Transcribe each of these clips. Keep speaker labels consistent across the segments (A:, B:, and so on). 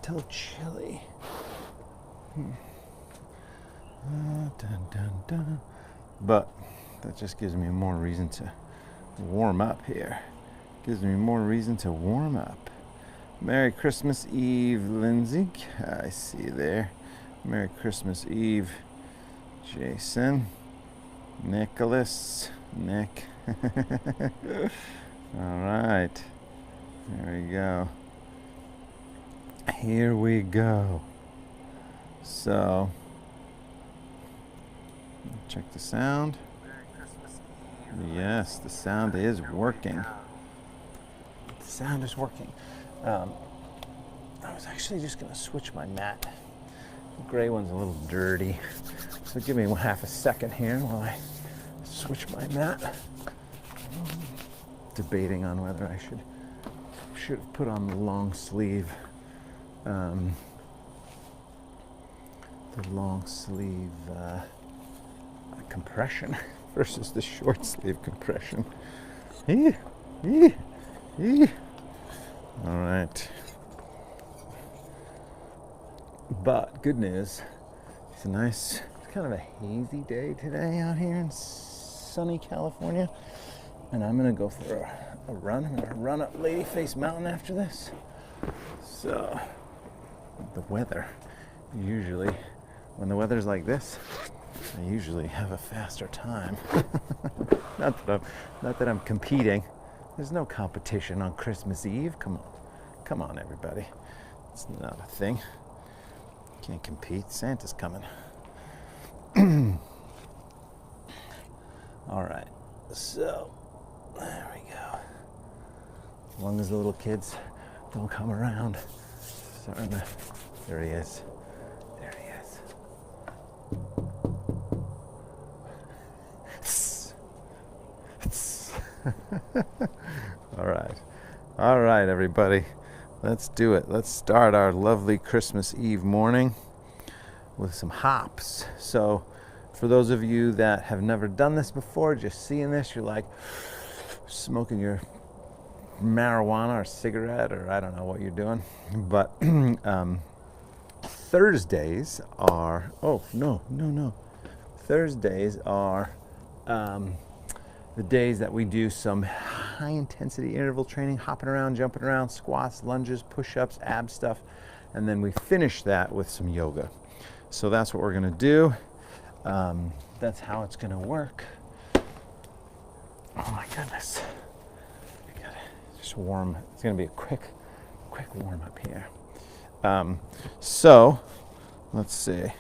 A: till chilly. Dun, dun, dun. But that just gives me more reason to warm up here. Gives me more reason to warm up. Merry Christmas Eve, Lindsay. I see you there. Merry Christmas Eve, Jason, Nicholas, Nick. All right. There we go. Here we go. So, check the sound. Yes, the sound is working. The sound is working. I was actually just going to switch my mat. The gray one's a little dirty. So give me half a second here while I switch my mat. Debating on whether I should have put on the long sleeve compression versus the short sleeve compression. All right. But good news, it's kind of a hazy day today out here in sunny California. And I'm gonna go for a run. I'm gonna run up Ladyface Mountain after this. So, the weather, usually, when the weather's like this, I usually have a faster time. Not that I'm competing. There's no competition on Christmas Eve. Come on, everybody. It's not a thing. Can't compete. Santa's coming. All right. So, there we go. As long as the little kids don't come around. There he is. There he is. All right, everybody. Let's do it. Let's start our lovely Christmas Eve morning with some hops. So, for those of you that have never done this before, just seeing this, you're like smoking your marijuana or cigarette, or I don't know what you're doing. But Thursdays are, Thursdays are the days that we do some high intensity interval training, hopping around, jumping around, squats, lunges, push-ups, ab stuff, and then we finish that with some yoga. So that's what we're gonna do. That's how it's gonna work. Oh my goodness. I gotta just warm. It's gonna be a quick warm up here. So let's see.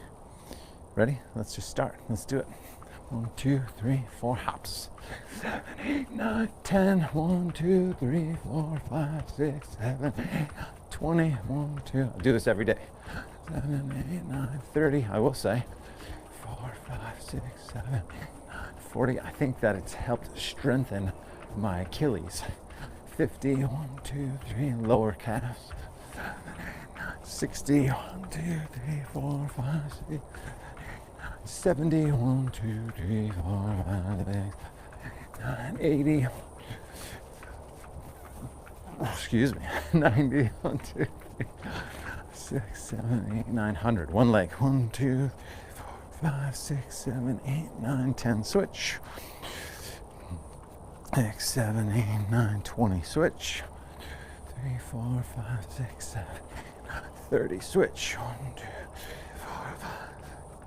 A: Ready? Let's just start. Let's do it. 1, 2, 3, 4 hops. 7, 8, 9, 10. 1, 2, 3, 4, 5, 6, 7, 8, 20. 1, 2. I do this every day. 7, 8, 9, 30. I will say 4, 5, 6, 7, 8, 9, 40. I think that it's helped strengthen my Achilles. 50. 1, 2, 3. Lower calves. 7, 8, 9, 60. 1, 2, 3, 4, 5, 6. 70, 1, 2, 3, 4, 5, 6, 9, 80. Excuse me. 90, 1, 2, 3, 6, 7, 8, 900. One leg. 1, 2, 3, 4, 5, 6, 7, 8, 9, 10. Switch. 6, 7, 8, 9, 20. Switch. 3, 4, 5, 6, 7, 8, 9, 30. Switch. 1, 2, 3, 4, 5.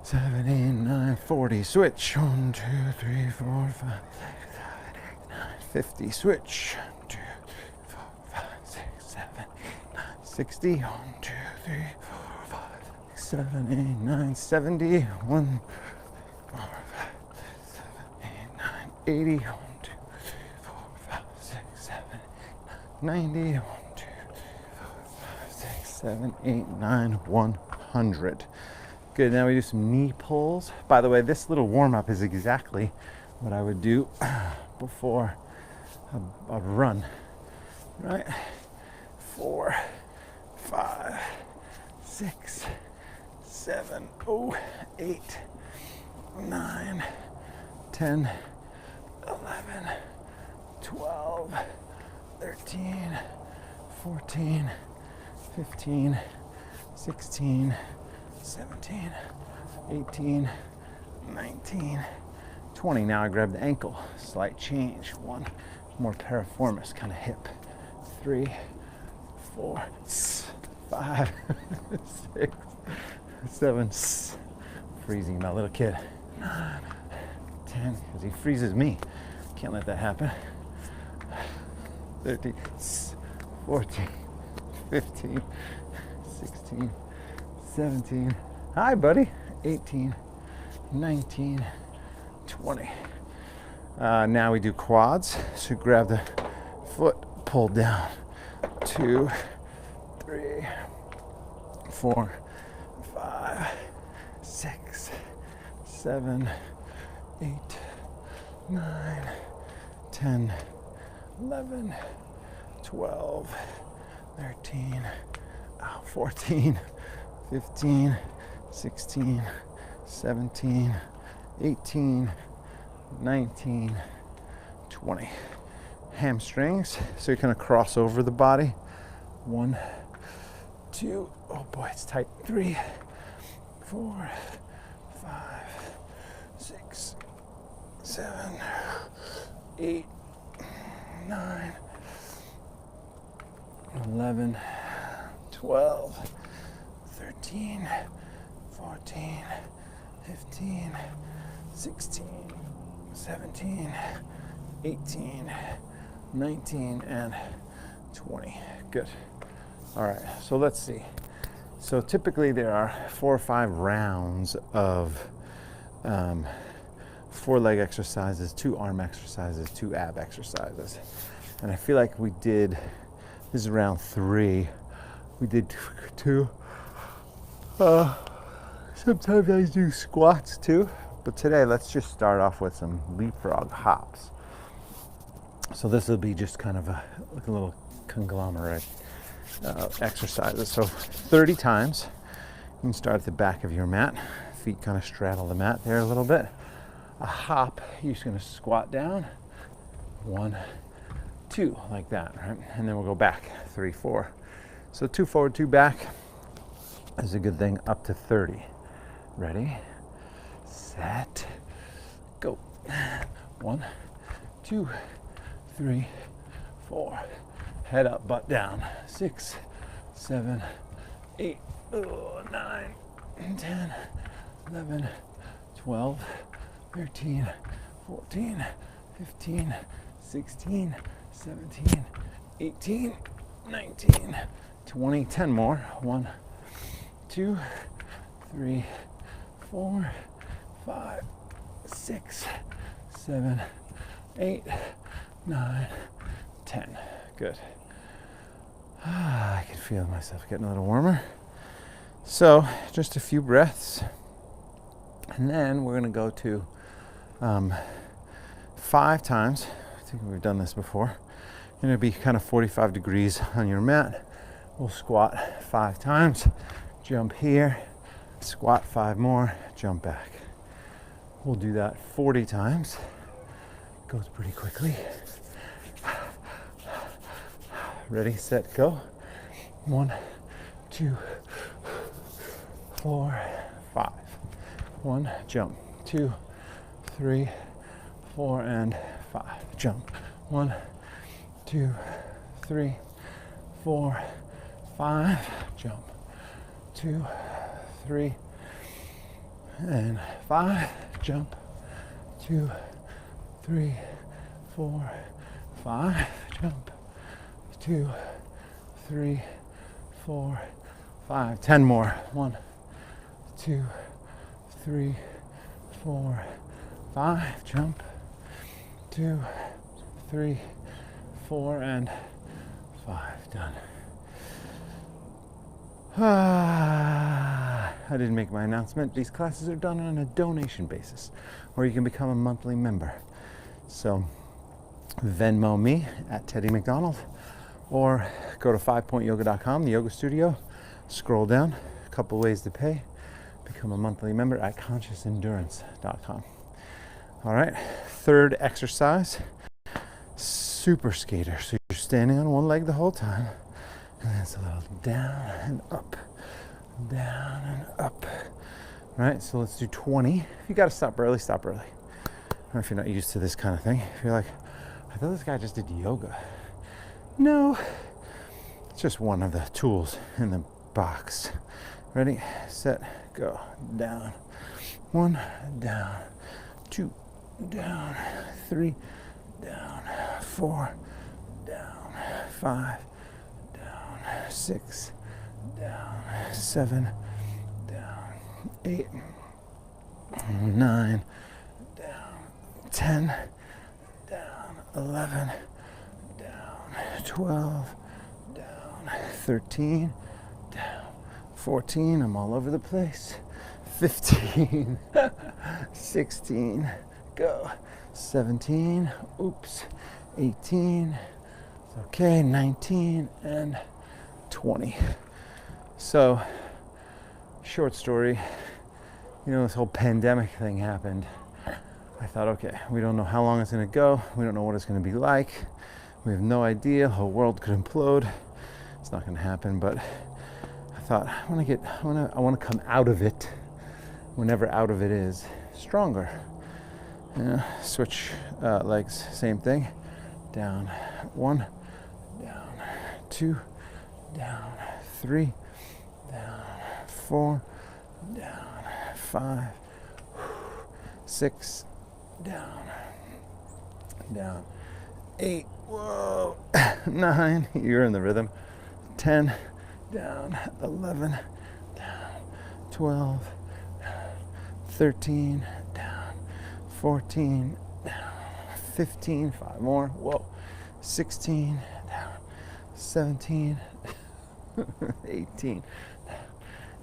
A: 7, 8, 9, 40. Switch. 1, 2, 3, 4, 5, 6, 7, 8, 9, 50. Switch. 1, 2, 3, 4, 5, 6, 7, 8, 9, 60. 1, 2, 3, 4, 5, 6, 7, 8, 9, 70. 1, 4, 5, 6, 7, 8, 9, 80. 1, 2, 3, 4, 5, 6, 7, 8, 9, 90. 1, 2, 3, 4, 5, 6, 7, 8, 9, 100. Good, now we do some knee pulls. By the way, this little warm-up is exactly what I would do before a run, right? 4, 5, 6, 7, 8, 9, 10, 11, 12, 13, 14, 15, 16, 17, 18, 19, 20. Now I grab the ankle, slight change. 1, more piriformis, kind of hip. 3, 4, 5, 6, 7, freezing my little kid. 9, 10, because he freezes me. Can't let that happen. 13, 14, 15, 16, 17. Hi, buddy. 18, 19, 20. Now we do quads. So grab the foot, pull down. 2, 3, 4, 5, 6, 7, 8, 9, 10, 11, 12, 13, 14, 15, 16, 17, 18, 19, 20. Hamstrings, so you're going to cross over the body. 1, 2, oh boy, it's tight. 3, 4, 5, 6, 7, 8, 9, 11, 12, 13, 14, 15, 16, 17, 18, 19, and 20. Good. All right, so let's see. So typically there are 4 or 5 rounds of 4 leg exercises, 2 arm exercises, 2 ab exercises. And I feel like we did, this is round 3, we did 2. Sometimes I do squats too, but today let's just start off with some leapfrog hops. So this will be just kind of like a little conglomerate exercises. So 30 times. You can start at the back of your mat. Feet kind of straddle the mat there a little bit. A hop, you're just going to squat down. 1, 2, like that, right? And then we'll go back. 3, 4. So 2 forward, 2 back is a good thing, up to 30. Ready, set, go. 1, 2, 3, 4. Head up, butt down. 6, 7, 8, 9, 10, 11, 12, 13, 14, 15, 16, 17, 18, 19, 20. 10 more. 1, 2, 3, 4, 5, 6, 7, 8, 9, 10. Good. I can feel myself getting a little warmer. So just a few breaths. And then we're going to go to 5 times. I think we've done this before. You're going to be kind of 45 degrees on your mat. We'll squat 5 times. Jump here. Squat 5 more. Jump back. We'll do that 40 times. Goes pretty quickly. Ready, set, go. 1, 2, 4, 5. 1, jump. 2, 3, 4, and 5. Jump. 1, 2, 3, 4, 5. Jump. 2, 3, and 5. Jump. 2, 3, 4, 5. Jump. 2, 3, 4, 5. 10 more. 1, 2, 3, 4, 5. Jump. 2, 3, 4, and 5. Done. I didn't make my announcement. These classes are done on a donation basis, or you can become a monthly member. So Venmo me at Teddy McDonald, or go to 5pointyoga.com, the yoga studio, scroll down, a couple ways to pay, become a monthly member at consciousendurance.com. All right, third exercise, super skater. So you're standing on one leg the whole time, and then it's a little down and up, down and up. Right, so let's do 20. If you gotta stop early, stop early. Or if you're not used to this kind of thing, if you're like, I thought this guy just did yoga. No, it's just one of the tools in the box. Ready, set, go. Down. 1, down. 2, down. 3, down. 4, down. 5, down. 6, down. 7, down. 8, 9, down. 10, down. 11, down. 12, down. 13, down. 14, I'm all over the place. 15, 16, go. 17, oops. 18, okay. 19 and 20. So, short story, this whole pandemic thing happened. I thought, okay, we don't know how long it's going to go. We don't know what it's going to be like. We have no idea. The whole world could implode. It's not going to happen, but I thought I want to come out of it, whenever out of it is, stronger. Switch legs, same thing. Down 1, down 2, down 3, down 4, down 5, 6, down 8, whoa, 9, you're in the rhythm, 10, down 11, down 12, 13, down 14, down 15, 5 more, whoa, 16, down 17, 18,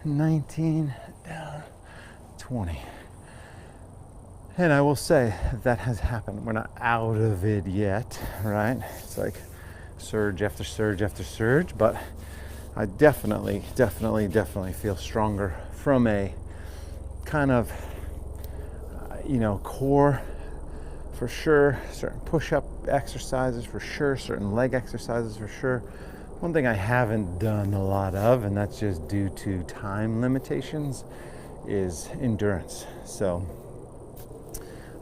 A: 19, down 20. And I will say that has happened. We're not out of it yet, right? It's like surge after surge after surge, but I definitely feel stronger from a kind of, core for sure, certain push-up exercises for sure, certain leg exercises for sure. One thing I haven't done a lot of, and that's just due to time limitations, is endurance. So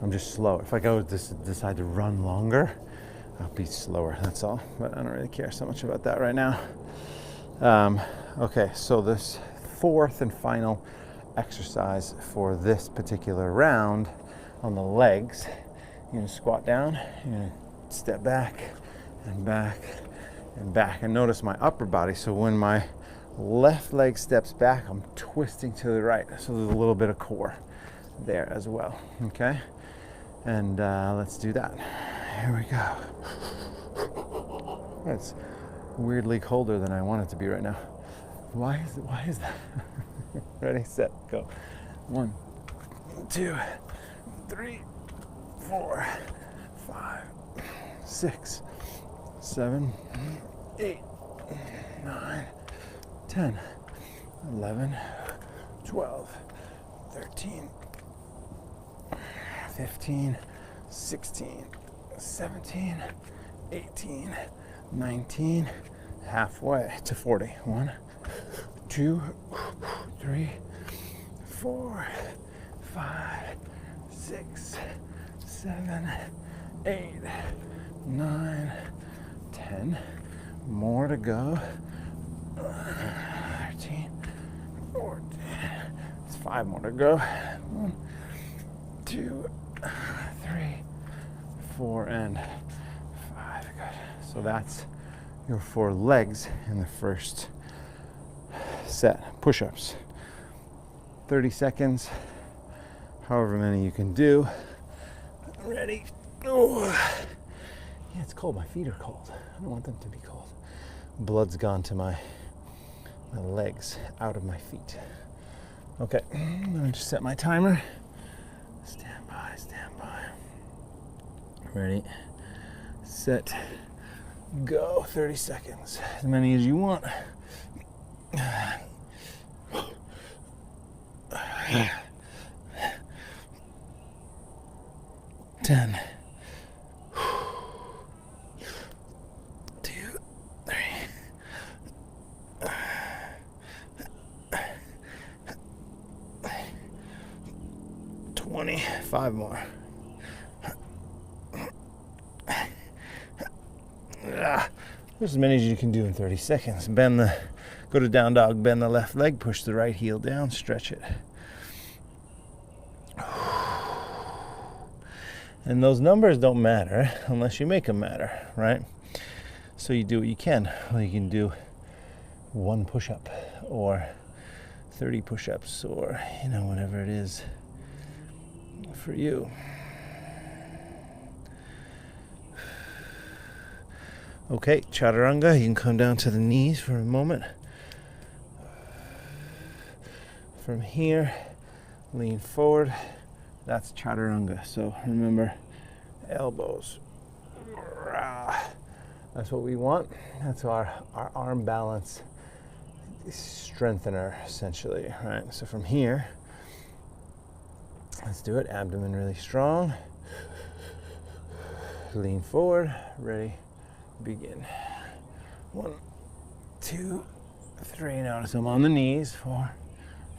A: I'm just slow. If I decide to run longer, I'll be slower, that's all. But I don't really care so much about that right now. Okay, so this fourth and final exercise for this particular round on the legs, you're going to squat down, you're going to step back and back and back, and notice my upper body. So when my left leg steps back, I'm twisting to the right, so there's a little bit of core there as well. Okay, and let's do that. Here we go. It's weirdly colder than I want it to be right now. Why is that? Ready, set, go. 1, 2, 3, 4, 5, 6, 7, 8, 9, 10, 11, 12, 13, 15, 16, 17, 18, 19, halfway to 40. 1, 2, 3, 4, 5, 6, 7, 8, 9, 10. More to go. 13, 14. It's 5 more to go. 1, 2, 3, 4, and 5. Good. So that's your 4 legs in the first set. Push-ups. 30 seconds. However many you can do. Ready. Oh. Yeah, it's cold. My feet are cold. I don't want them to be cold. Blood's gone to my legs, out of my feet. Okay, I'm gonna just set my timer. Stand by, stand by. Ready, set, go. 30 seconds, as many as you want. 10, 2, 3, 20. 5 more. There's as many as you can do in 30 seconds. Go to down dog, bend the left leg, push the right heel down, stretch it. And those numbers don't matter unless you make them matter, right? So you do what you can. Well, you can do 1 push-up or 30 push-ups or, whatever it is for you. Okay, Chaturanga, you can come down to the knees for a moment. From here, lean forward. That's Chaturanga. So remember, elbows. That's what we want. That's our arm balance strengthener, essentially. Right. So from here, let's do it. Abdomen really strong. Lean forward. Ready. Begin. 1, 2, 3. Notice I'm on the knees. 4,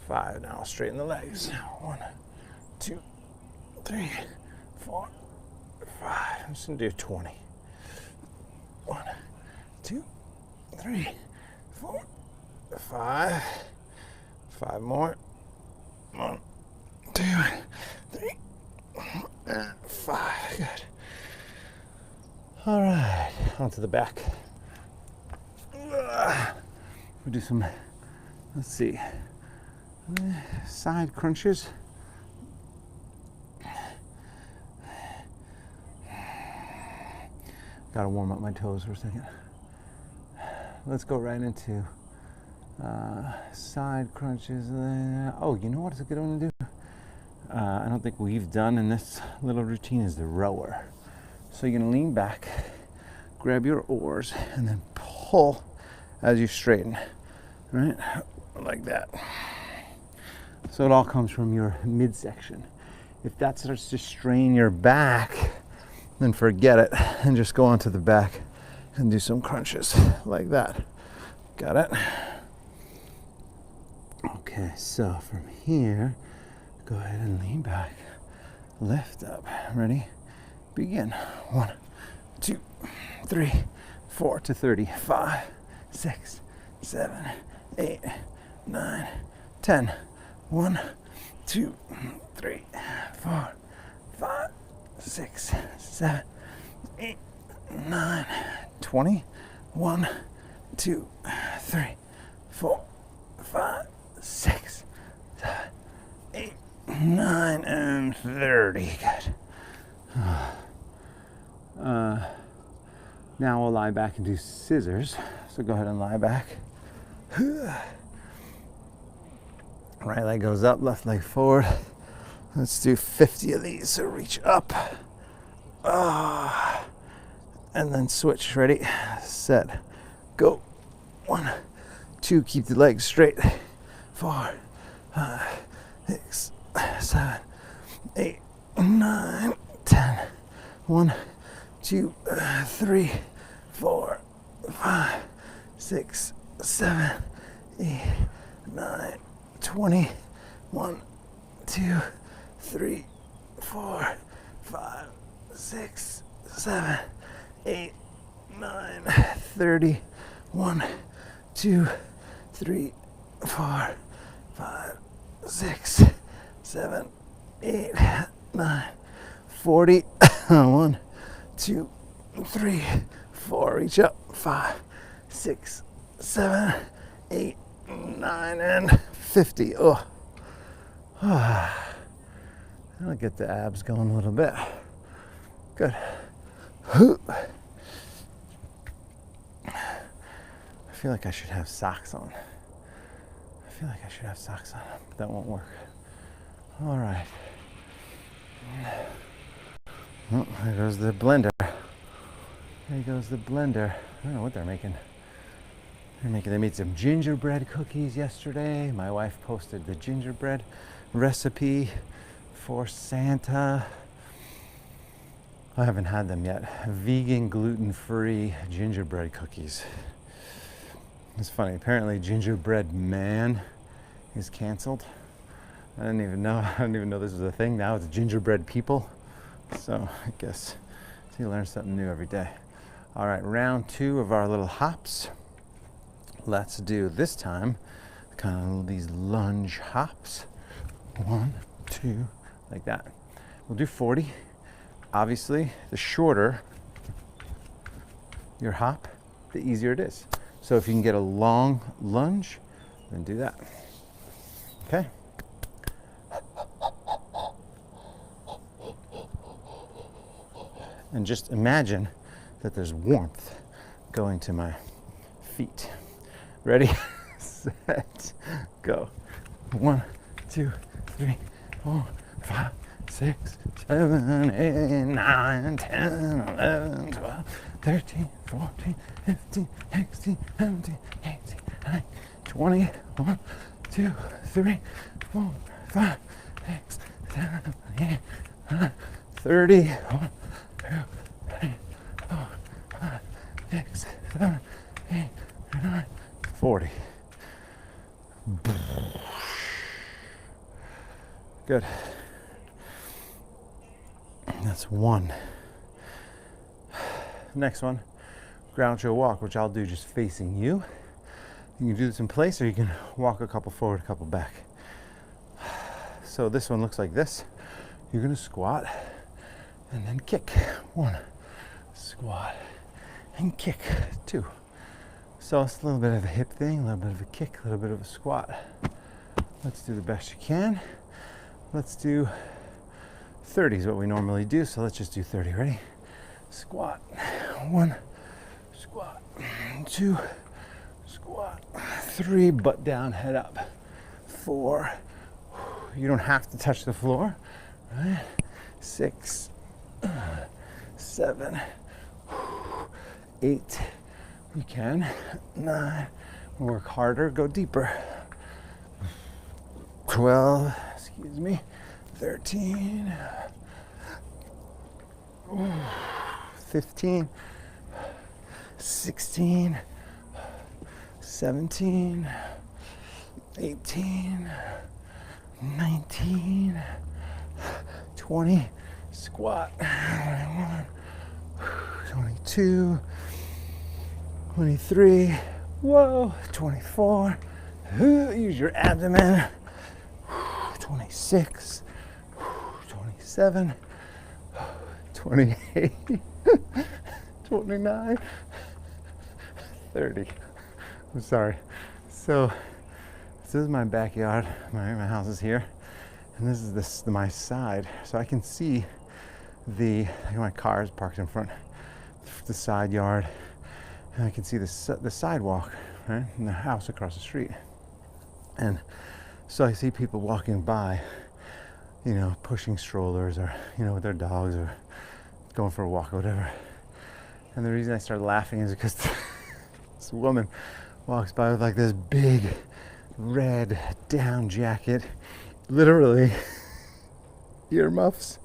A: 5. Now I'll straighten the legs. 1, 2, 3, 4, 5. I'm just gonna do 20. 1, 2, 3, 4, 5. 5 more. 1, 2, 3, 5. Good. All right, onto the back. We'll do some, let's see, side crunches. Gotta warm up my toes for a second. Let's go right into side crunches. Oh, you know what is a good one to do? I don't think we've done in this little routine is the rower. So you're gonna lean back, grab your oars, and then pull as you straighten, right? Like that. So it all comes from your midsection. If that starts to strain your back, then forget it and just go onto the back and do some crunches like that. Got it? Okay, so from here, go ahead and lean back, lift up. Ready? Begin. 1, 2, 3, 4 to 30. 5, 6, 7, 8, 9, 10. 1, 2, 3, 4, 5, 6, 7, 8, 9, 20. 1, 2, 3, 4, 5, 6, 7, 8, 9, and 30. Good. Now we'll lie back and do scissors. So go ahead and lie back. Right leg goes up, left leg forward. Let's do 50 of these. So reach up. And then switch. Ready? Set. Go. 1, 2. Keep the legs straight. 4, 5, 6, 7, 8, 9, 10. 1, 2, 3, 4, 5, 6, 7, 8, 9, 20. 1, 2, 3, 4, 5, 6, 7, 8, 9, 30. 1, 2, 3, 4, 5, 6, 7, 8, 9, 40. 1, 2, 3, 4. Reach up. 5, 6, 7, 8, 9, and 50. Oh. I'll get the abs going a little bit. Good. I feel like I should have socks on. But that won't work. All right. Oh, there goes the blender. I don't know what they're making. They made some gingerbread cookies yesterday. My wife posted the gingerbread recipe for Santa. I haven't had them yet. Vegan, gluten-free gingerbread cookies. It's funny, apparently Gingerbread Man is canceled. I didn't even know this was a thing. Now it's gingerbread people. So I guess you learn something new every day. All right, round 2 of our little hops. Let's do this time kind of these lunge hops. 1, 2, like that. We'll do 40. Obviously, the shorter your hop, the easier it is. So if you can get a long lunge, then do that. Okay. And just imagine that there's warmth going to my feet. Ready, set, go. 1, 2, 3, 4, 5, 6, 7, 8, 9, 10, 11, 12, 13, 14, 15, 16, 17, 18, 19, 20, 1, 2, 3, 4, 5, 6, 7, 8, 9, 30, 1, 2, 3, 4, 5, 6, 7, 8, 9, 40. Good. That's 1. Next one, Groucho Walk, which I'll do just facing you. You can do this in place, or you can walk a couple forward, a couple back. So this one looks like this. You're gonna squat and then kick. 1, squat and kick. 2. So it's a little bit of a hip thing, a little bit of a kick, a little bit of a squat. Let's do the best you can. Let's do 30 is what we normally do, so let's just do 30. Ready? Squat. 1, squat. 2, squat. 3, butt down, head up. 4. You don't have to touch the floor. Right? 6, 7, 8. You can. 9. Work harder, go deeper. 12. Excuse me. 13. 15. 16. 17. 18. 19. 20. Squat. 21. 22. 23. Whoa. 24. Use your abdomen. 26. 27. 28. 29. 30. I'm sorry. So this is my backyard. My house is here, and this is my side. So I can see my car is parked in front of the side yard, and I can see the sidewalk, right, and the house across the street. And so I see people walking by, pushing strollers, or with their dogs, or going for a walk or whatever. And the reason I started laughing is because this woman walks by with like this big red down jacket, literally earmuffs,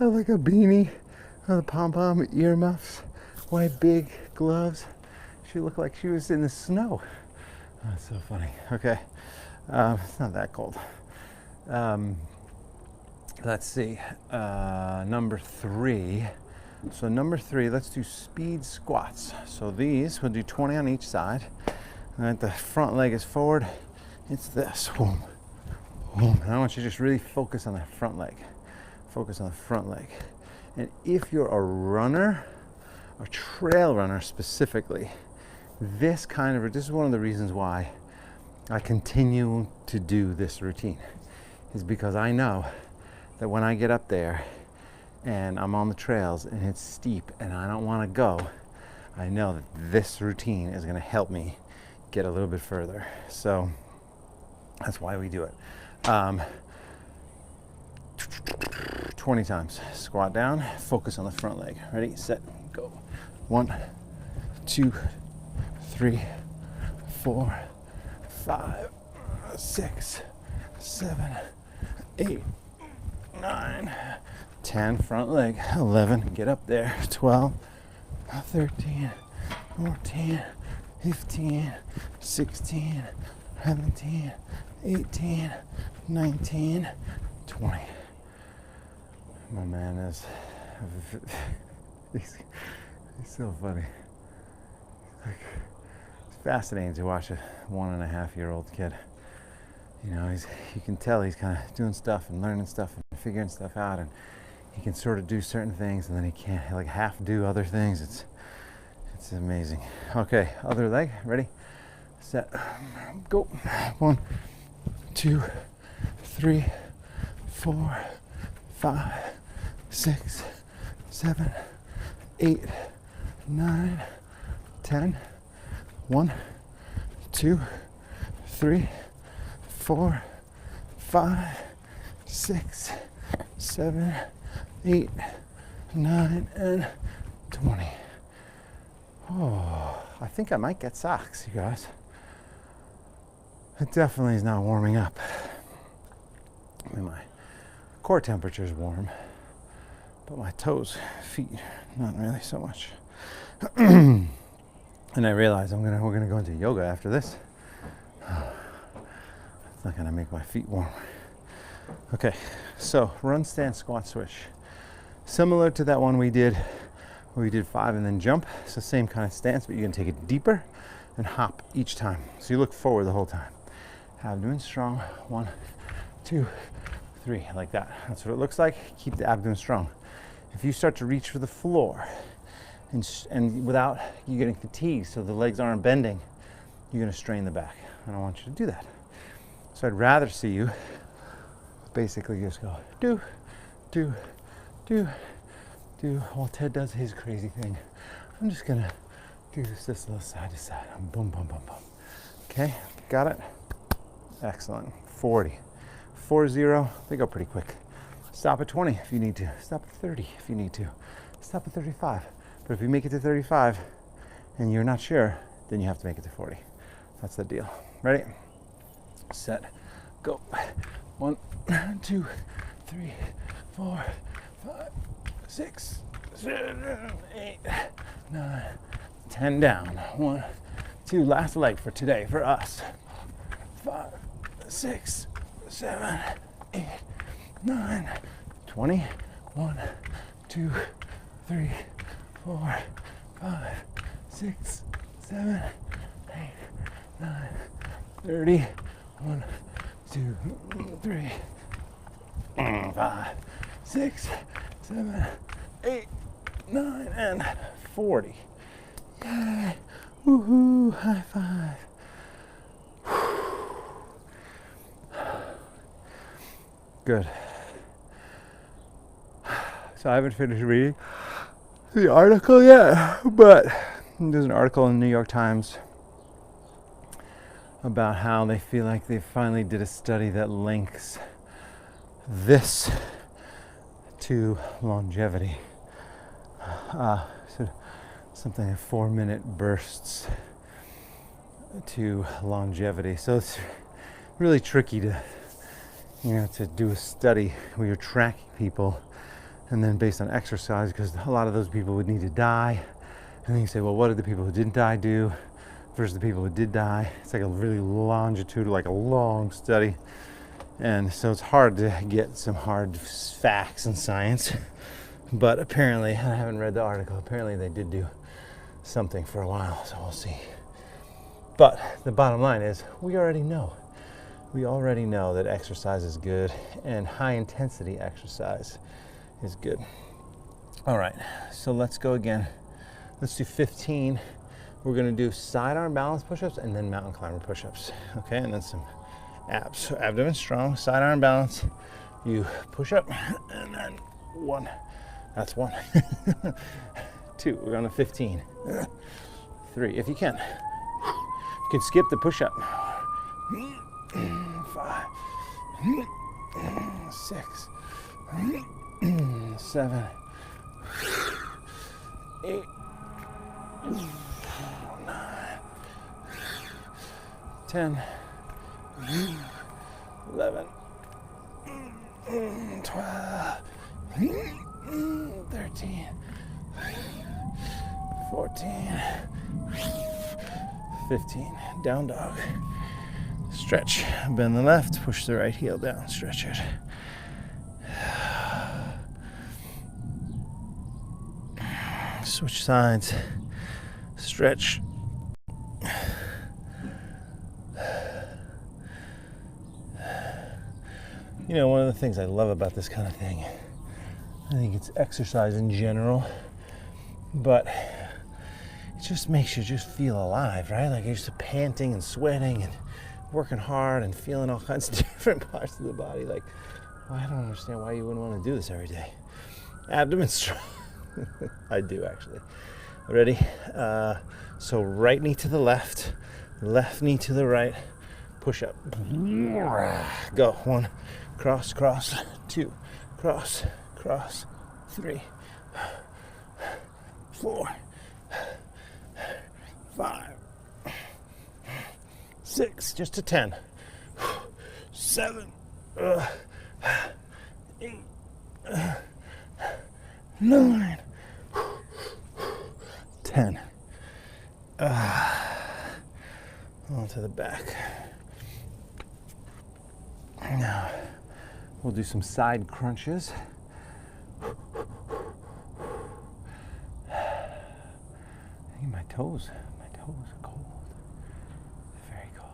A: like a beanie, a pom-pom, earmuffs, white big gloves. She looked like she was in the snow. Oh, that's so funny. Okay, it's not that cold. Let's see, number 3. So number 3, let's do speed squats. So these, we'll do 20 on each side. And the front leg is forward. It's this. Boom, boom. And I want you to just really focus on that front leg. Focus on the front leg. And if you're a runner, a trail runner specifically, this is one of the reasons why I continue to do this routine, is because I know that when I get up there and I'm on the trails and it's steep and I don't want to go, I know that this routine is going to help me get a little bit further. So that's why we do it. 20 times. Squat down, focus on the front leg. Ready, set, go. 1, 2, 3, 4, 5, 6, 7, 8, 9, 10, front leg. 11, get up there. 12, 13, 14, 15, 16, 17, 18, 19, 20. My man is, he's so funny. Like, it's fascinating to watch a 1.5-year-old kid. You know, you can tell he's kind of doing stuff and learning stuff and figuring stuff out, and he can sort of do certain things and then he can't like half do other things. It's amazing. Okay, other leg, ready, set, go. 1, 2, 3, 4, 5, 6, 7, 8, 9, 10. 1, 2, 3, 4, 5, 6, 7, 8, 9, and 20. Oh, I think I might get socks, you guys. It definitely is not warming up. I mean, my core temperature is warm, but my toes, feet, not really so much. And I realize we're gonna go into yoga after this. It's not gonna make my feet warm. Okay, so run, stand, squat, switch. Similar to that one we did, where we did 5 and then jump. It's the same kind of stance, but you're gonna take it deeper and hop each time. So you look forward the whole time. Abdomen strong. 1, 2, 3, like that. That's what it looks like. Keep the abdomen strong. If you start to reach for the floor and without you getting fatigued, so the legs aren't bending, you're gonna strain the back. I don't want you to do that. So I'd rather see you basically just go do, do, do, do. While Ted does his crazy thing, I'm just gonna do this little side to side. Boom, boom, boom, boom. Okay, got it? Excellent. 40. 40, they go pretty quick. Stop at 20 if you need to. Stop at 30 if you need to. Stop at 35. But if you make it to 35 and you're not sure, then you have to make it to 40. That's the deal. Ready? Set. Go. 1, 2, 3, 4, 5, 6, 7, 8, 9, 10 down. 1, 2, last leg for today for us. 5, 6, 7, 8, 9, 20. 1, 2, 3, 4, 5, 6, 7, 8, 9, 30. 1, 2, 3, 5, 6, 7, 8, 9, and 40. Yay! Woohoo! High five. Good. So I haven't finished reading the article yet, but there's an article in the New York Times about how they feel like they finally did a study that links this to longevity. So something like 4-minute bursts to longevity. So it's really tricky to do a study where you're tracking people and then based on exercise, because a lot of those people would need to die. And then you say, well, what did the people who didn't die do versus the people who did die? It's like a really longitudinal, like a long study. And so it's hard to get some hard facts in science. But apparently, I haven't read the article, apparently they did do something for a while, so we'll see. But the bottom line is, we already know. We already know that exercise is good, and high intensity exercise is good. All right, so let's go again. Let's do 15. We're gonna do sidearm balance push-ups and then mountain climber push-ups. Okay, and then some abs. So abdomen strong, sidearm balance. You push up, and then 1. That's 1. 2, we're on to 15. 3, if you can. You can skip the push-up. 5, 6, 7, 8, 9, 10, 11, 12, 13, 14, 15. Down dog. Stretch. Bend the left, push the right heel down, stretch it. Switch sides, stretch. You know, one of the things I love about this kind of thing, I think it's exercise in general, but it just makes you just feel alive, right? Like you're just panting and sweating and working hard and feeling all kinds of different parts of the body. Like, well, I don't understand why you wouldn't want to do this every day. Abdomen strong. I do, actually. Ready? So right knee to the left knee to the right, push up. Go. 1, cross, cross, 2, cross, cross, 3, 4, 5, 6, just to 10, 7, 8, 9, 10. Onto the back. Now we'll do some side crunches. I think my toes are cold. Very cold.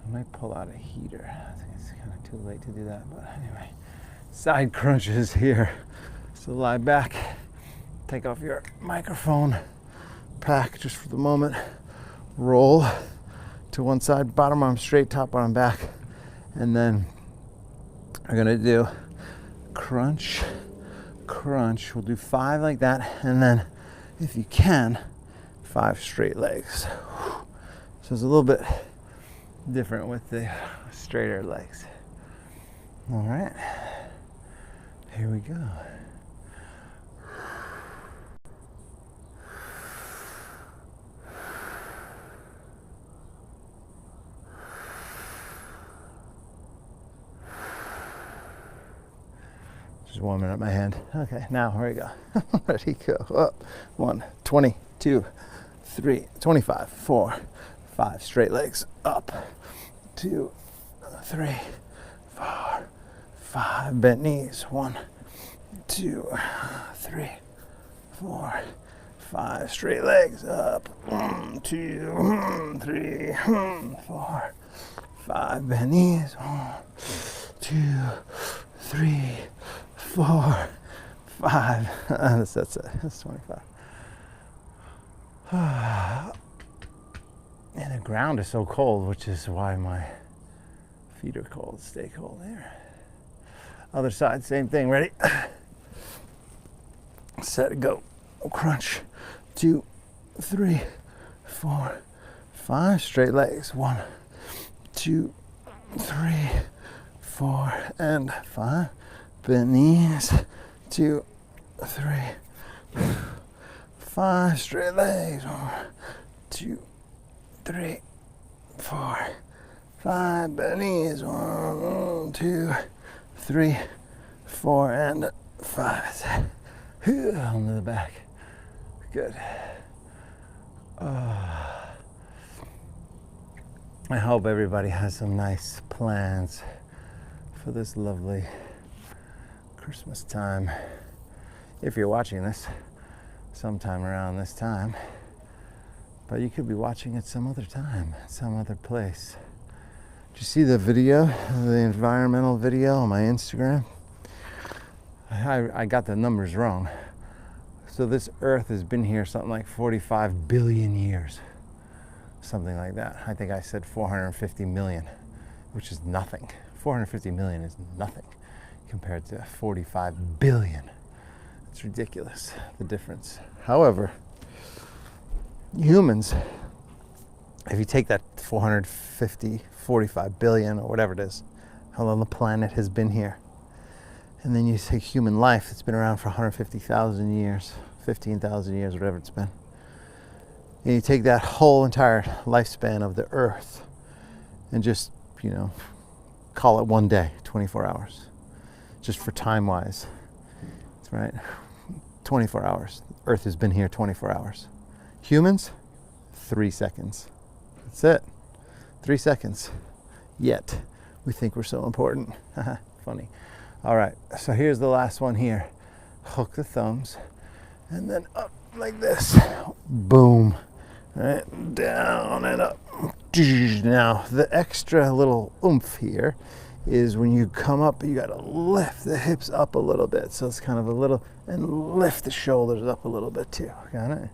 A: I might pull out a heater. I think it's kind of too late to do that, but anyway. Side crunches here. So lie back, take off your microphone pack just for the moment. Roll to one side, bottom arm straight, top arm back. And then we're gonna do crunch, crunch. We'll do 5 like that. And then if you can, 5 straight legs. So it's a little bit different with the straighter legs. All right, here we go. Just warming up my hand. Okay, now here we go. Ready, go. Up. 1, 20, 2, 3, 25, 4, 5. Straight legs. Up. 2, 3, 4, 5. Bent knees. 1, 2, 3, 4, 5. Straight legs. Up. 1, 2, 3, 4, 5. Bent knees. 1, 2, 3, 4, 5. That's it. That's 25. And the ground is so cold, which is why my feet are cold. Stay cold there. Other side, same thing. Ready? Set, go. Crunch. 2, 3, 4, 5. Straight legs. 1, 2, 3, 4, and 5. Bent knees. 2, 3, 5. Straight legs. 1, 2, 3, 4, 5. Bent knees. 1, 2, 3, 4, and 5. Onto the back. Good. I hope everybody has some nice plans for this lovely Christmas time. If you're watching this sometime around this time, but you could be watching it some other time, some other place. Did you see the video, the environmental video on my Instagram? I got the numbers wrong. So this Earth has been here something like 45 billion years. Something like that. I think I said 450 million, which is nothing. 450 million is nothing compared to 45 billion. It's ridiculous, the difference. However, humans, if you take that 45 billion or whatever it is, how long the planet has been here, and then you take human life, it's been around for 150,000 years, 15,000 years, whatever it's been. And you take that whole entire lifespan of the Earth and just, call it one day, 24 hours. Just for time-wise. That's right. 24 hours. Earth has been here 24 hours. Humans, 3 seconds. That's it. 3 seconds. Yet we think we're so important. Funny. All right, so here's the last one here. Hook the thumbs and then up like this. Boom. All right, down and up. Now, the extra little oomph here is when you come up, you gotta lift the hips up a little bit. So it's kind of a little, and lift the shoulders up a little bit too. Got it?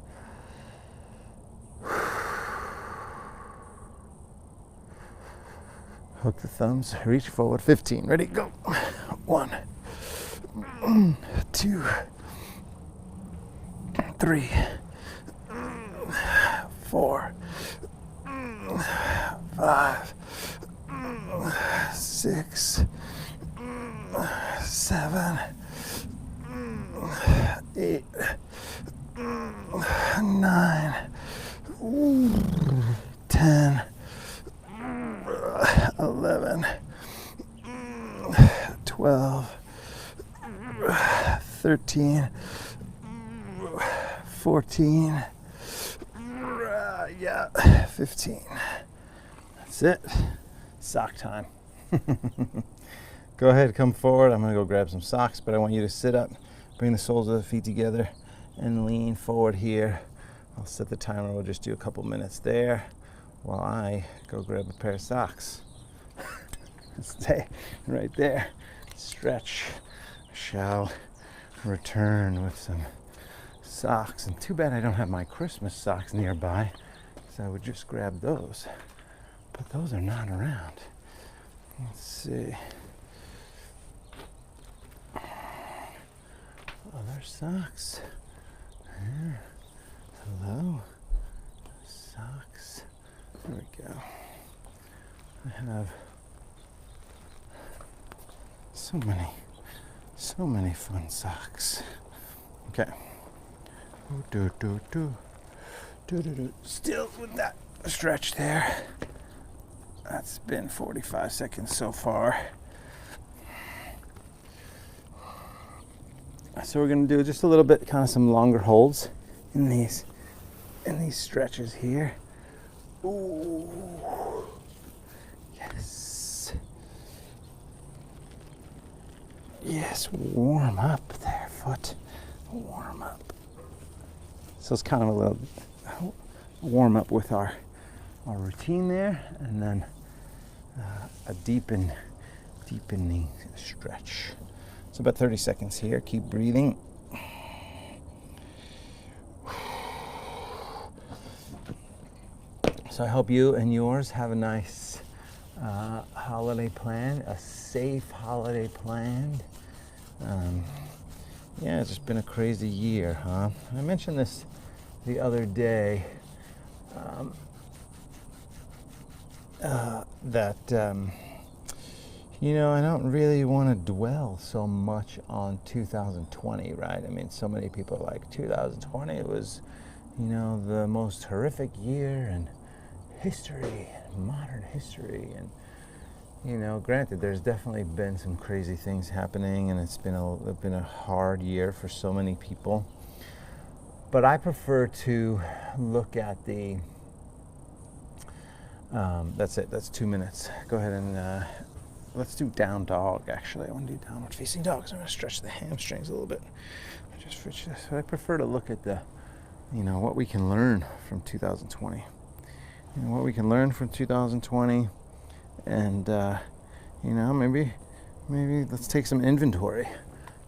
A: Hook the thumbs, reach forward, 15. Ready, go. 1, 2, 3, 4, 5, 6, 7, 8, 9, 10, 11, 12, 13, 14, 15. That's it. Sock time. Go ahead, come forward. I'm going to go grab some socks, but I want you to sit up, bring the soles of the feet together, and lean forward here. I'll set the timer. We'll just do a couple minutes there while I go grab a pair of socks. Stay right there. Stretch. Shall return with some socks. And too bad I don't have my Christmas socks nearby, so I would just grab those. But those are not around. Let's see. Other socks. Here. Hello. Socks. There we go. I have so many fun socks. Okay. Still with that stretch there. That's been 45 seconds so far. So we're going to do just a little bit, kind of some longer holds in these stretches here. Ooh. Yes. Yes, warm up there, foot. Warm up. So it's kind of a little warm up with our routine there, and then a deepening stretch. So about 30 seconds here. Keep breathing. So I hope you and yours have a nice holiday plan, a safe holiday planned. Yeah, it's just been a crazy year, huh? I mentioned this the other day, you know, I don't really want to dwell so much on 2020, right? I mean, so many people are like, 2020 was, you know, the most horrific year in history, modern history. And, you know, granted, there's definitely been some crazy things happening, and it's been a hard year for so many people. But I prefer to look at the, that's it, that's 2 minutes. Go ahead and, let's do down dog, actually. I want to do downward facing dog, because I'm going to stretch the hamstrings a little bit. Just switch this. But I prefer to look at the, you know, what we can learn from 2020. You know, what we can learn from 2020, and, you know, maybe let's take some inventory.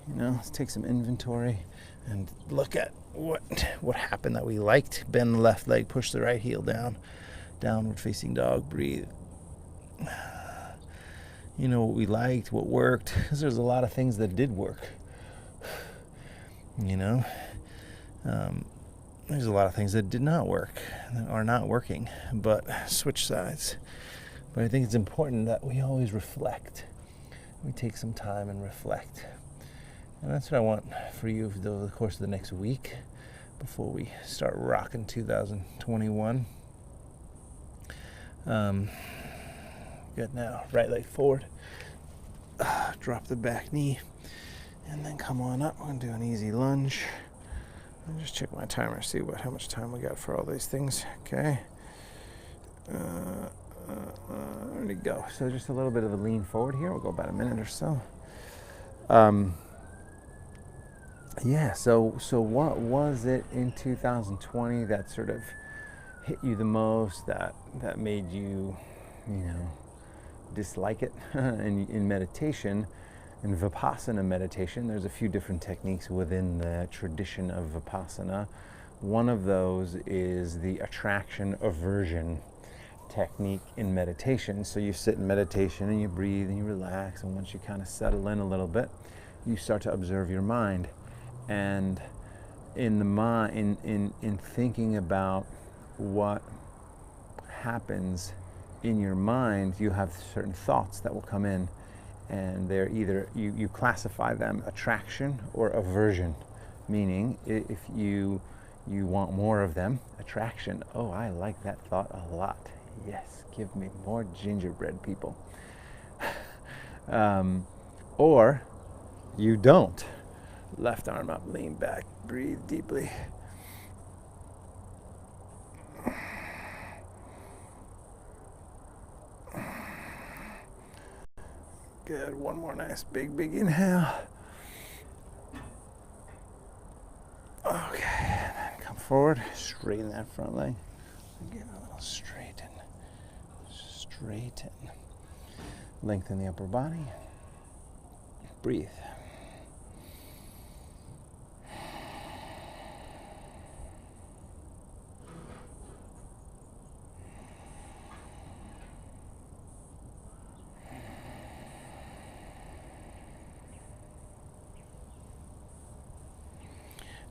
A: You know, let's take some inventory and look at what happened that we liked. Bend the left leg, push the right heel down. Downward facing dog, breathe. You know, what we liked, what worked, because there's a lot of things that did work. You know, there's a lot of things that did not work, that are not working, but switch sides. But I think it's important that we always reflect. We take some time and reflect. And that's what I want for you over the course of the next week before we start rocking 2021. Good. Now, right leg forward, drop the back knee, and then come on up. We're going to do an easy lunge. I'll just check my timer, see how much time we got for all these things. Okay. There we go. So just a little bit of a lean forward here. We'll go about a minute or so. Yeah, so what was it in 2020 that sort of hit you the most, that made you, dislike it? In meditation, in Vipassana meditation, there's a few different techniques within the tradition of Vipassana. One of those is the attraction aversion technique in meditation. So you sit in meditation and you breathe and you relax, and once you kind of settle in a little bit, you start to observe your mind. And in the mind, in thinking about what happens in your mind, you have certain thoughts that will come in, and they're either you classify them attraction or aversion, meaning if you want more of them, attraction. Oh, I like that thought a lot. Yes, give me more gingerbread, people. Or you don't. Left arm up, lean back, breathe deeply. Good, one more nice big inhale. Okay, and then come forward, straighten that front leg. Give it a little straighten. Lengthen the upper body. Breathe.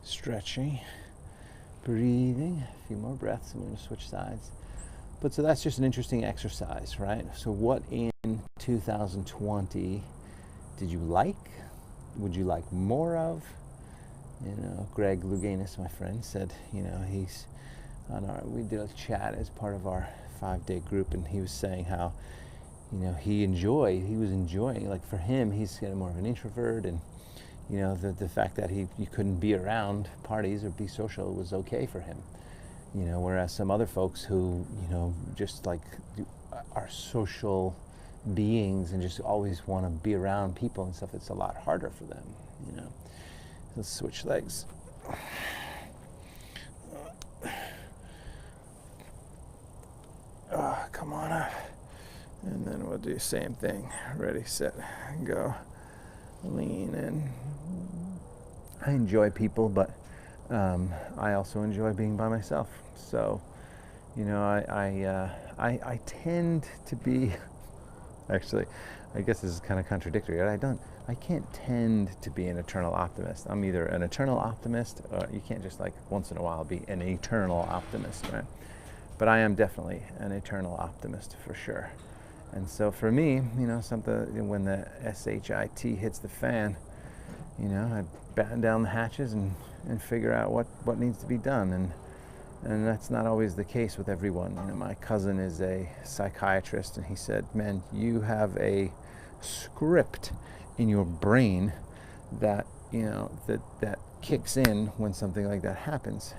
A: Stretching, breathing, a few more breaths. I'm going to switch sides. But so that's just an interesting exercise, right? So what in 2020 did you like? Would you like more of? Greg Louganis, my friend, said, he's we did a chat as part of our 5-day group, and he was saying how, he was enjoying, like for him, he's kind of more of an introvert, and the fact that you couldn't be around parties or be social was okay for him. Whereas some other folks who, just like are social beings and just always want to be around people and stuff, it's a lot harder for them, Let's switch legs. Come on up. And then we'll do the same thing. Ready, set, go. Lean in. I enjoy people, but I also enjoy being by myself. So, I tend to be. Actually, I guess this is kind of contradictory. I can't tend to be an eternal optimist. I'm either an eternal optimist, or you can't just like once in a while be an eternal optimist, right? But I am definitely an eternal optimist for sure. And so for me, something when the SHIT hits the fan, I batten down the hatches and figure out what needs to be done. And that's not always the case with everyone. My cousin is a psychiatrist, and he said, man, you have a script in your brain that, that kicks in when something like that happens,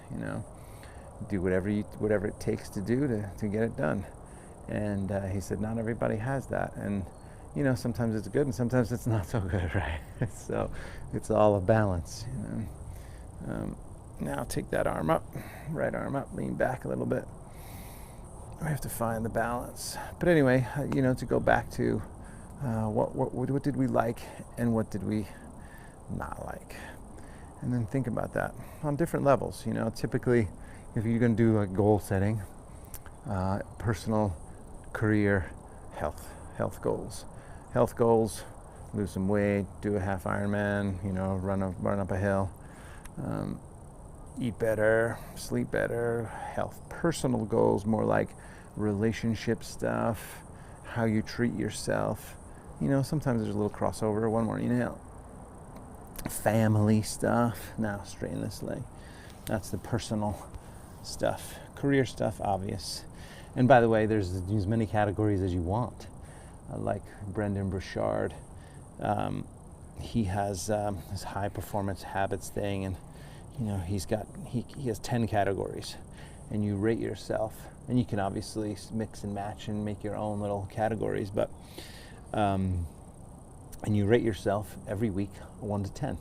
A: Do whatever it takes to do to get it done. And he said, not everybody has that. And, sometimes it's good and sometimes it's not so good, right? So it's all a balance, Now take that arm up, right arm up, lean back a little bit. We have to find the balance. But anyway, to go back to what did we like and what did we not like? And then think about that on different levels. Typically, if you're going to do like goal setting, personal, career, health goals. Health goals: lose some weight, do a half Ironman, run up a hill, eat better, sleep better. Health. Personal goals, more like relationship stuff, how you treat yourself. Sometimes there's a little crossover. One more inhale. Family stuff. Now straighten this leg. That's the personal stuff. Career stuff, obvious. And by the way, there's as many categories as you want. Like Brendan Burchard, he has his high performance habits thing, and he has 10 categories, and you rate yourself. And you can obviously mix and match and make your own little categories, but and you rate yourself every week 1 to 10.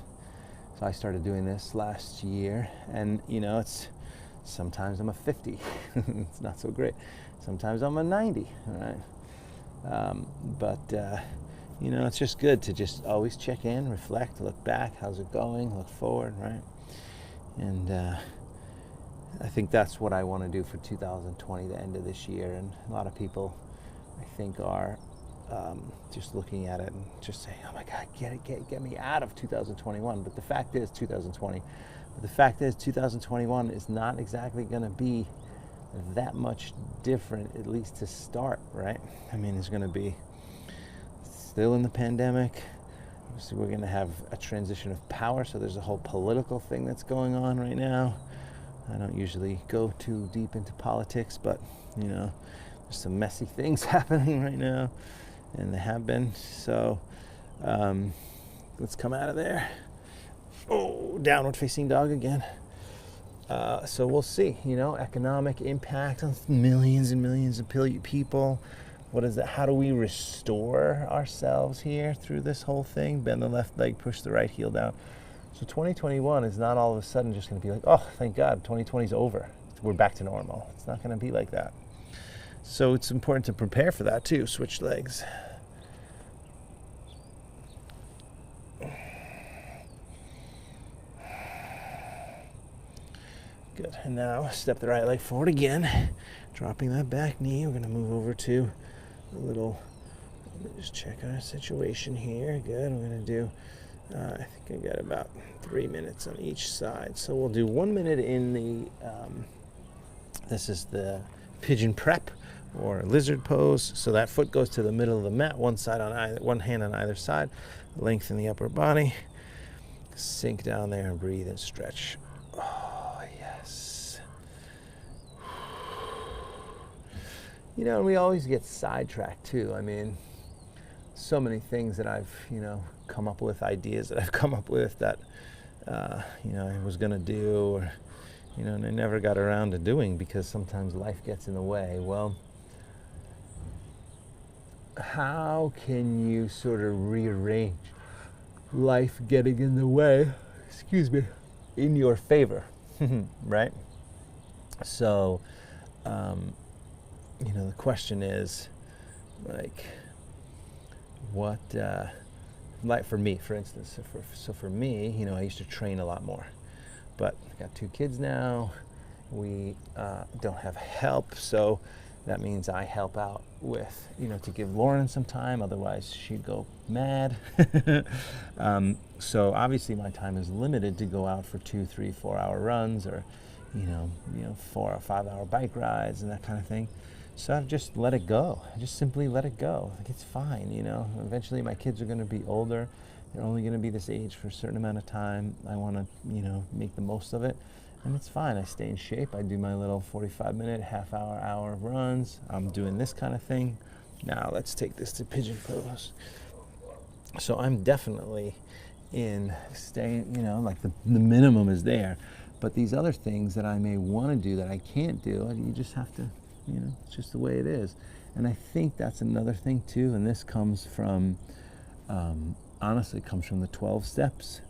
A: So I started doing this last year, and it's sometimes I'm a 50. It's not so great. Sometimes I'm a 90, right? It's just good to just always check in, reflect, look back, how's it going, look forward, right? And I think that's what I want to do for 2020, the end of this year. And a lot of people, I think, are just looking at it and just saying, oh my God, get me out of 2021. But the fact is 2020. But the fact is 2021 is not exactly going to be that much different, at least to start, right? I mean, it's going to be still in the pandemic. So we're going to have a transition of power. So there's a whole political thing that's going on right now. I don't usually go too deep into politics, but there's some messy things happening right now, and there have been. So let's come out of there. Oh, downward facing dog again. So we'll see, economic impact on millions and millions of people. What is that? How do we restore ourselves here through this whole thing? Bend the left leg, push the right heel down. So 2021 is not all of a sudden just going to be like, oh, thank God, 2020 is over. We're back to normal. It's not going to be like that. So it's important to prepare for that too. Switch legs. Good. And now step the right leg forward again, dropping that back knee. We're going to move over to a little, let me just check our situation here. Good. We're going to do, I think I got about 3 minutes on each side. So we'll do 1 minute in the, this is the Pigeon Prep or Lizard Pose. So that foot goes to the middle of the mat, one hand on either side. Lengthen the upper body. Sink down there and breathe and stretch. Oh, yes. And we always get sidetracked too. I mean, so many things that I've, come up with, ideas that I've come up with that, I was going to do, or, and I never got around to doing because sometimes life gets in the way. Well, how can you sort of rearrange life getting in the way, in your favor, right? So, the question is, like, what, like for me, for instance, so for me, I used to train a lot more, but I got 2 kids now. We don't have help, so that means I help out with, to give Lauren some time, otherwise she'd go mad. So obviously my time is limited to go out for 2, 3, 4 hour runs, or 4 or 5 hour bike rides and that kind of thing. So I've just let it go. I just simply let it go. Like, it's fine, Eventually my kids are going to be older. They're only going to be this age for a certain amount of time. I want to, make the most of it. And it's fine. I stay in shape. I do my little 45-minute, hour runs. I'm doing this kind of thing. Now let's take this to Pigeon Pose. So I'm definitely in staying, like the minimum is there. But these other things that I may want to do that I can't do, you just have to, it's just the way it is. And I think that's another thing too, and this comes from, honestly, comes from the 12 steps,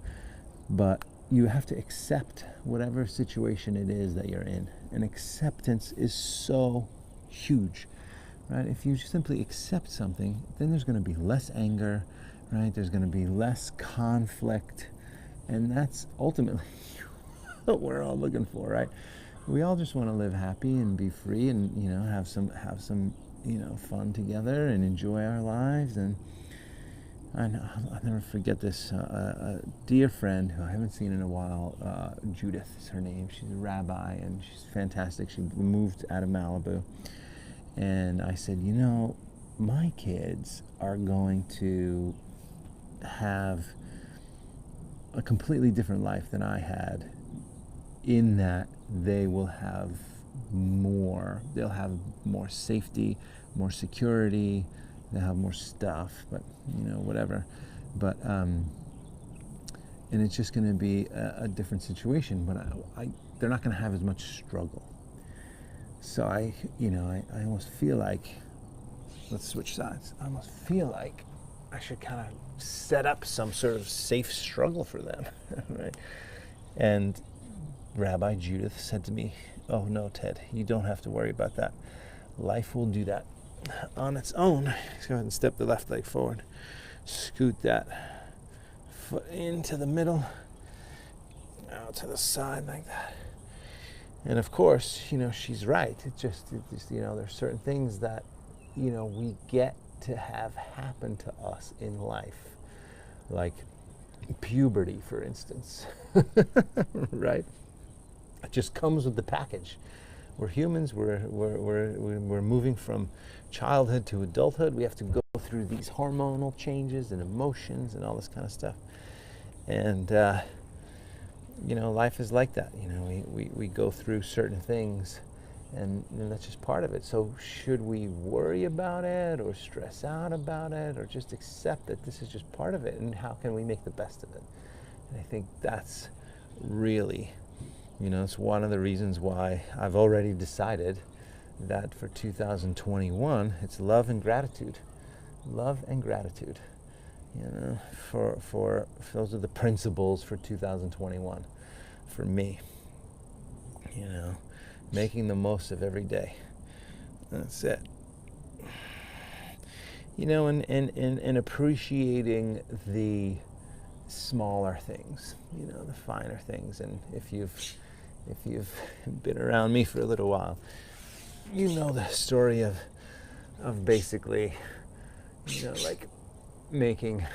A: but you have to accept whatever situation it is that you're in. And acceptance is so huge, right? If you simply accept something, then there's going to be less anger, right? There's going to be less conflict, and that's ultimately what we're all looking for, right? We all just want to live happy and be free, and have some fun together and enjoy our lives. And I'll never forget this. A dear friend who I haven't seen in a while, Judith is her name. She's a rabbi and she's fantastic. She moved out of Malibu, and I said, my kids are going to have a completely different life than I had, in that they will have more. They'll have more safety, more security. They'll have more stuff, but whatever. But and it's just going to be a different situation. But they're not going to have as much struggle. So I almost feel like, let's switch sides. I almost feel like I should kind of set up some sort of safe struggle for them, right? And Rabbi Judith said to me, "Oh no, Ted, you don't have to worry about that. Life will do that on its own." Let's go ahead and step the left leg forward. Scoot that foot into the middle, out to the side like that. And of course, she's right. It's just there's certain things that, we get to have happen to us in life, like puberty, for instance, right? It just comes with the package. We're humans. We're moving from childhood to adulthood. We have to go through these hormonal changes and emotions and all this kind of stuff. And life is like that. We go through certain things, and that's just part of it. So should we worry about it or stress out about it, or just accept that this is just part of it, and how can we make the best of it? And I think that's really, it's one of the reasons why I've already decided that for 2021, it's love and gratitude. Love and gratitude. For those are the principles for 2021 for me. Making the most of every day. That's it. And appreciating the smaller things, the finer things. And if you've been around me for a little while, the story of basically, like making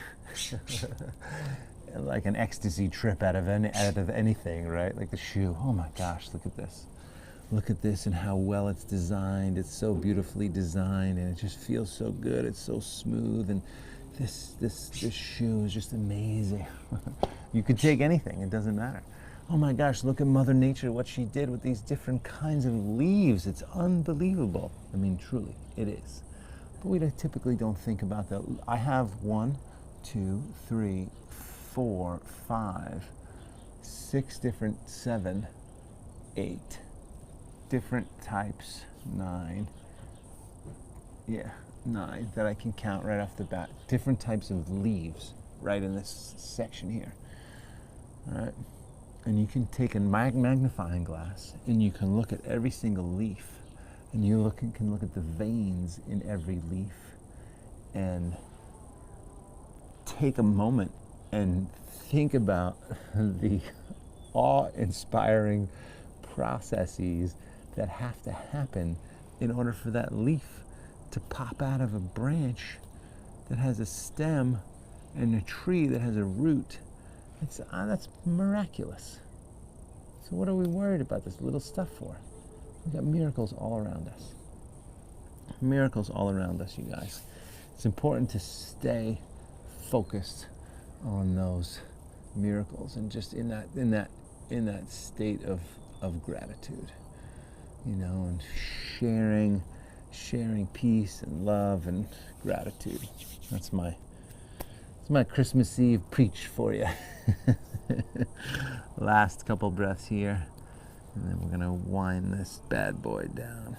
A: like an ecstasy trip out of anything, right? Like the shoe. Oh my gosh, look at this. Look at this and how well it's designed. It's so beautifully designed, and it just feels so good. It's so smooth, and this shoe is just amazing. You could take anything, it doesn't matter. Oh my gosh, look at Mother Nature, what she did with these different kinds of leaves. It's unbelievable. I mean, truly, it is. But we typically don't think about that. I have 1, 2, 3, 4, 5, 6 different, 7, 8 different types, 9 that I can count right off the bat. Different types of leaves right in this section here. All right. And you can take a magnifying glass and you can look at every single leaf, and you can look at the veins in every leaf, and take a moment and think about the awe-inspiring processes that have to happen in order for that leaf to pop out of a branch that has a stem and a tree that has a root. That's miraculous. So what are we worried about this little stuff for? We've got miracles all around us. Miracles all around us, you guys. It's important to stay focused on those miracles and just in that state of gratitude, and sharing peace and love and gratitude. That's my Christmas Eve preach for you. Last couple breaths here, and then we're gonna wind this bad boy down.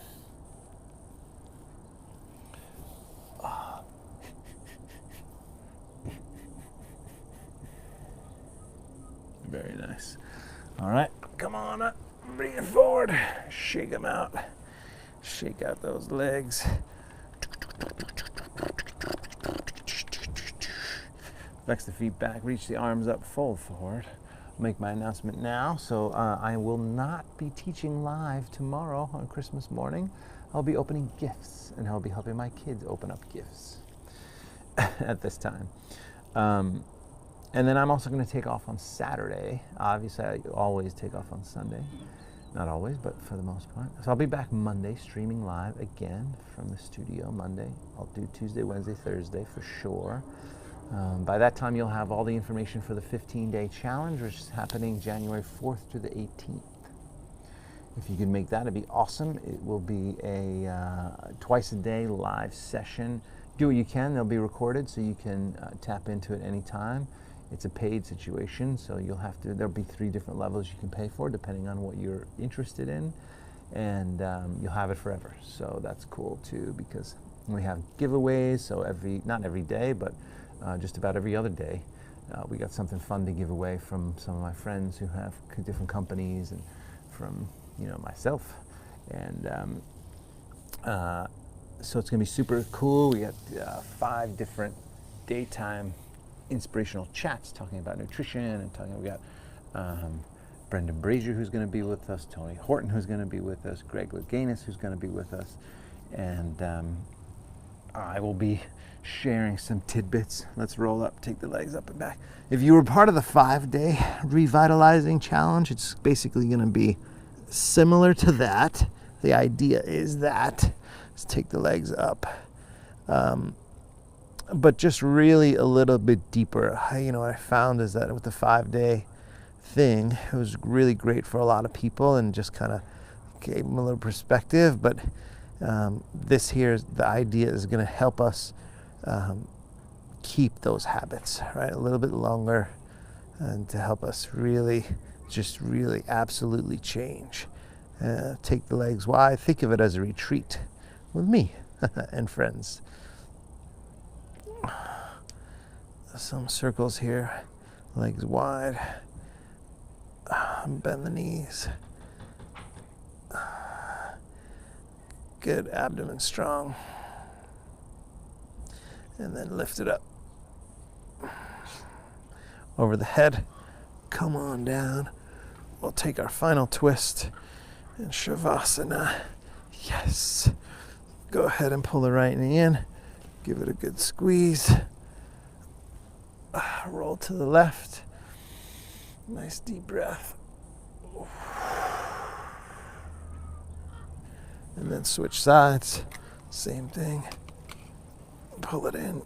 A: Very nice. All right, come on up, bring it forward, shake them out, shake out those legs. Flex the feet back, reach the arms up, fold forward. I'll make my announcement now. So I will not be teaching live tomorrow on Christmas morning. I'll be opening gifts, and I'll be helping my kids open up gifts at this time. And then I'm also going to take off on Saturday. Obviously, I always take off on Sunday. Not always, but for the most part. So I'll be back Monday, streaming live again from the studio Monday. I'll do Tuesday, Wednesday, Thursday for sure. By that time, you'll have all the information for the 15-day challenge, which is happening January 4th to the 18th. If you can make that, it'd be awesome. It will be a twice-a-day live session. Do what you can. They'll be recorded, so you can tap into it anytime. It's a paid situation, so there'll be 3 different levels you can pay for, depending on what you're interested in. and you'll have it forever. So that's cool too, because we have giveaways. So not every day, but just about every other day, we got something fun to give away from some of my friends who have different companies, and from myself. And so it's gonna be super cool. We got 5 different daytime inspirational chats talking about nutrition, and we got Brendan Brazier, who's going to be with us, Tony Horton, who's going to be with us, Greg Louganis, who's going to be with us, and I will be sharing some tidbits. Let's roll up, take the legs up and back. If you were part of the 5-day revitalizing challenge, it's basically going to be similar to that. The idea is that let's take the legs up, but just really a little bit deeper. What I found is that with the 5-day thing, it was really great for a lot of people and just kind of gave them a little perspective. But this here, the idea is going to help us keep those habits, right, a little bit longer, and to help us really absolutely change. Take the legs wide. Think of it as a retreat with me and friends. Some circles here, legs wide. Bend the knees. Good, abdomen strong. And then lift it up. Over the head. Come on down. We'll take our final twist in Shavasana. Yes. Go ahead and pull the right knee in. Give it a good squeeze. Roll to the left. Nice deep breath. And then switch sides. Same thing. Pull it in.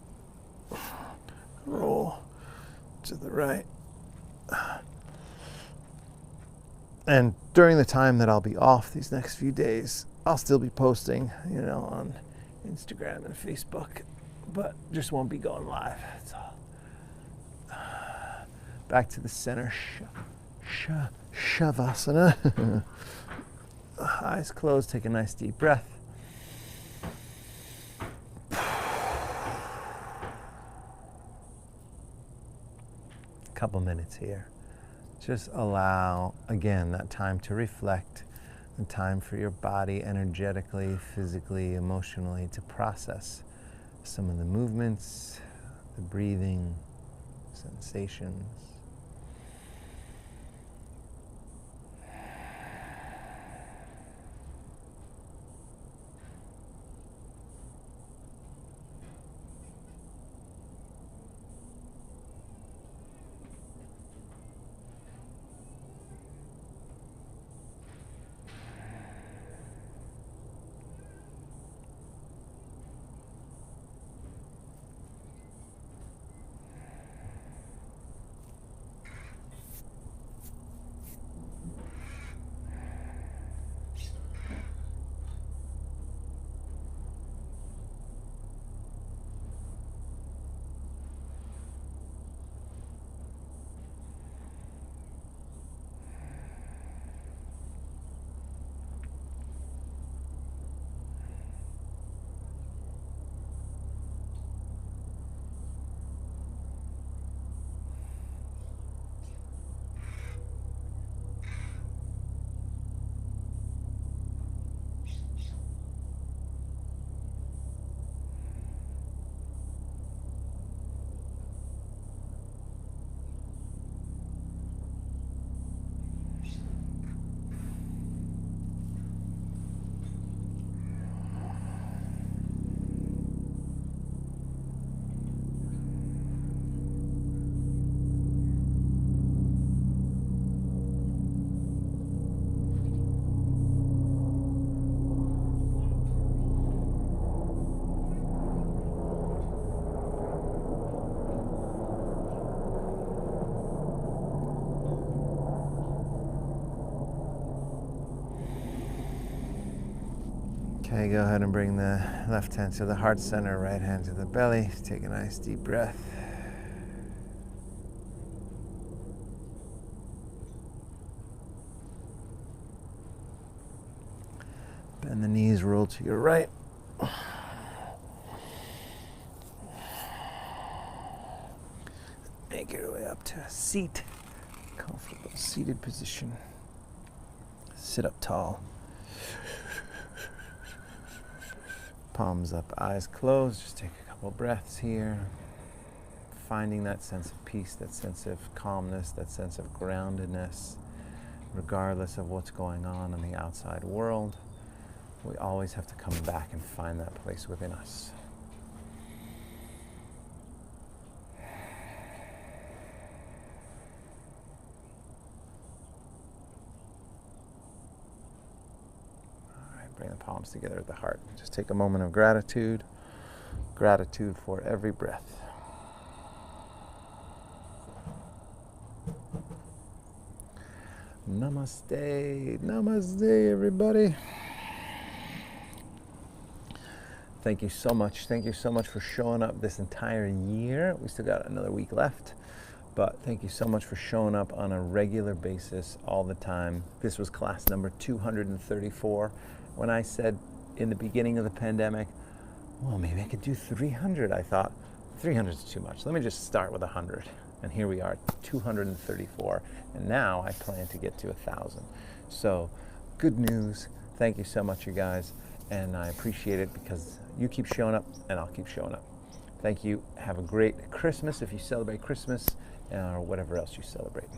A: Roll to the right. And during the time that I'll be off these next few days, I'll still be posting, on Instagram and Facebook, but just won't be going live. That's all. Back to the center. Shavasana. Eyes closed. Take a nice deep breath. Couple minutes here. Just allow, again, that time to reflect, and time for your body energetically, physically, emotionally to process some of the movements, the breathing, sensations. Okay, go ahead and bring the left hand to the heart center, right hand to the belly. Take a nice deep breath. And the knees roll to your right. Make your way up to a seat. Comfortable seated position. Sit up tall. Palms up, eyes closed. Just take a couple breaths here. Finding that sense of peace, that sense of calmness, that sense of groundedness, regardless of what's going on in the outside world. We always have to come back and find that place within us. All right, bring the palms together at the heart. Just take a moment of gratitude. Gratitude for every breath. Namaste. Namaste, everybody. Thank you so much. Thank you so much for showing up this entire year. We still got another week left, but thank you so much for showing up on a regular basis all the time. This was class number 234. When I said in the beginning of the pandemic, well, maybe I could do 300, I thought 300 is too much. Let me just start with 100. And here we are, 234. And now I plan to get to 1,000. So good news. Thank you so much, you guys. And I appreciate it because you keep showing up and I'll keep showing up. Thank you. Have a great Christmas if you celebrate Christmas or whatever else you celebrate.